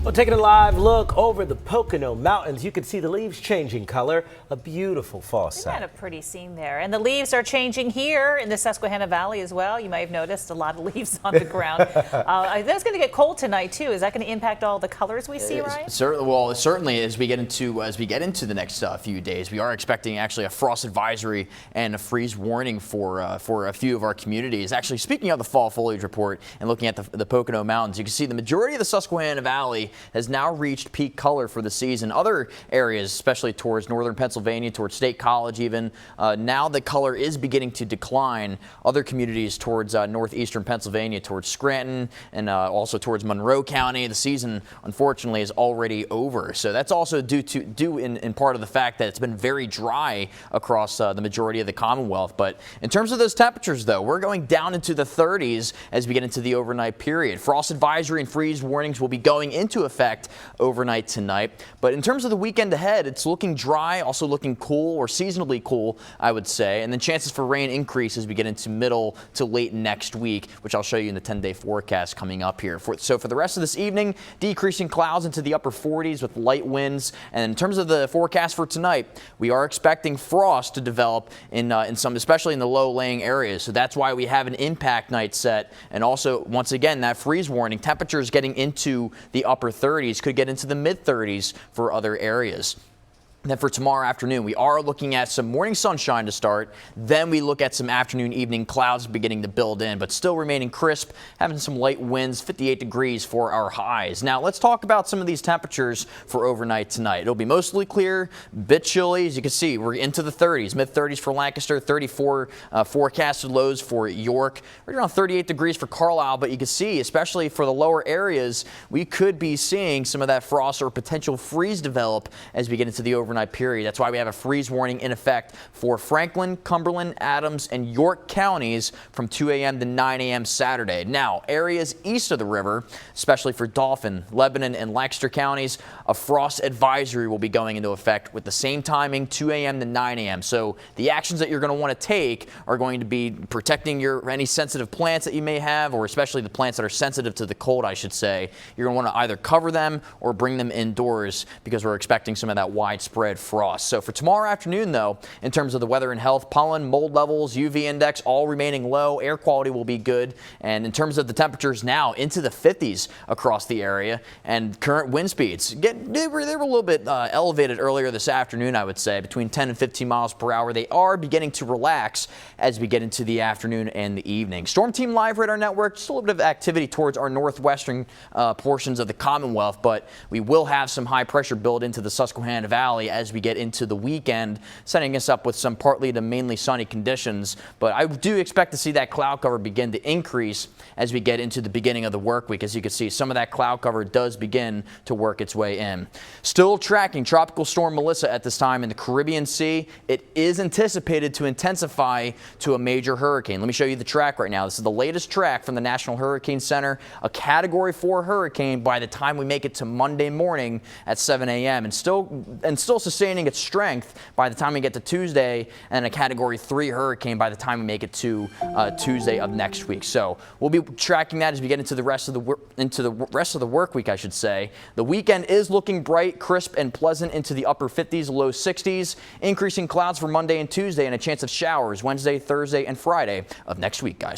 Well, taking a live look over the Pocono Mountains, you can see the leaves changing color. A beautiful fall Isn't sight. that a pretty scene there? And the leaves are changing here in the Susquehanna Valley as well. You may have noticed a lot of leaves on the ground. That's going to get cold tonight too. Is that going to impact all the colors we see, Ryan? Certainly as we get into the next few days, we are expecting actually a frost advisory and a freeze warning for a few of our communities. Actually, speaking of the fall foliage report and looking at the Pocono Mountains, you can see the majority of the Susquehanna Valley has now reached peak color for the season. Other areas, especially towards northern Pennsylvania, towards State College even, now the color is beginning to decline. Other communities towards northeastern Pennsylvania, towards Scranton, and also towards Monroe County, the season unfortunately is already over. So that's also due in part of the fact that it's been very dry across the majority of the Commonwealth. But in terms of those temperatures, though, we're going down into the 30s as we get into the overnight period. Frost advisory and freeze warnings will be going into effect overnight tonight. But in terms of the weekend ahead, it's looking dry, also looking cool, or seasonably cool, I would say. And then chances for rain increase as we get into middle to late next week, which I'll show you in the 10-day forecast coming up here. So for the rest of this evening, decreasing clouds into the upper 40s with light winds. And in terms of the forecast for tonight, we are expecting frost to develop in some, especially in the low-lying areas. So that's why we have an impact night set. And also, once again, that freeze warning, temperatures getting into the upper 30s, could get into the mid-30s for other areas. And then for tomorrow afternoon, we are looking at some morning sunshine to start. Then we look at some afternoon, evening clouds beginning to build in, but still remaining crisp, having some light winds, 58 degrees for our highs. Now let's talk about some of these temperatures for overnight tonight. It'll be mostly clear, bit chilly. As you can see, we're into the 30s, mid-30s for Lancaster, 34 forecasted lows for York, right around 38 degrees for Carlisle. But you can see, especially for the lower areas, we could be seeing some of that frost or potential freeze develop as we get into the overnight period. That's why we have a freeze warning in effect for Franklin, Cumberland, Adams, and York counties from 2 a.m. to 9 a.m. Saturday. Now, areas east of the river, especially for Dauphin, Lebanon, and Lancaster counties, a frost advisory will be going into effect with the same timing, 2 a.m. to 9 a.m. So the actions that you're going to want to take are going to be protecting any sensitive plants that you may have, or especially the plants that are sensitive to the cold, I should say. You're going to want to either cover them or bring them indoors because we're expecting some of that widespread frost. So for tomorrow afternoon, though, in terms of the weather and health, pollen, mold levels, UV index, all remaining low. Air quality will be good. And in terms of the temperatures now, into the 50s across the area, and current wind speeds, they were a little bit elevated earlier this afternoon, I would say, between 10 and 15 miles per hour. They are beginning to relax as we get into the afternoon and the evening. Storm Team Live Radar Network, just a little bit of activity towards our northwestern portions of the Commonwealth, but we will have some high pressure build into the Susquehanna Valley as we get into the weekend, setting us up with some partly to mainly sunny conditions. But I do expect to see that cloud cover begin to increase as we get into the beginning of the work week. As you can see, some of that cloud cover does begin to work its way in. Still tracking Tropical Storm Melissa at this time in the Caribbean Sea. It is anticipated to intensify to a major hurricane. Let me show you the track right now. This is the latest track from the National Hurricane Center, a Category 4 hurricane by the time we make it to Monday morning at 7 a.m. and still sustaining its strength by the time we get to Tuesday, and a Category 3 hurricane by the time we make it to Tuesday of next week. So we'll be tracking that as we get into the rest of the work week, I should say. The weekend is looking bright, crisp, and pleasant into the upper 50s, low 60s. Increasing clouds for Monday and Tuesday, and a chance of showers Wednesday, Thursday, and Friday of next week, guys.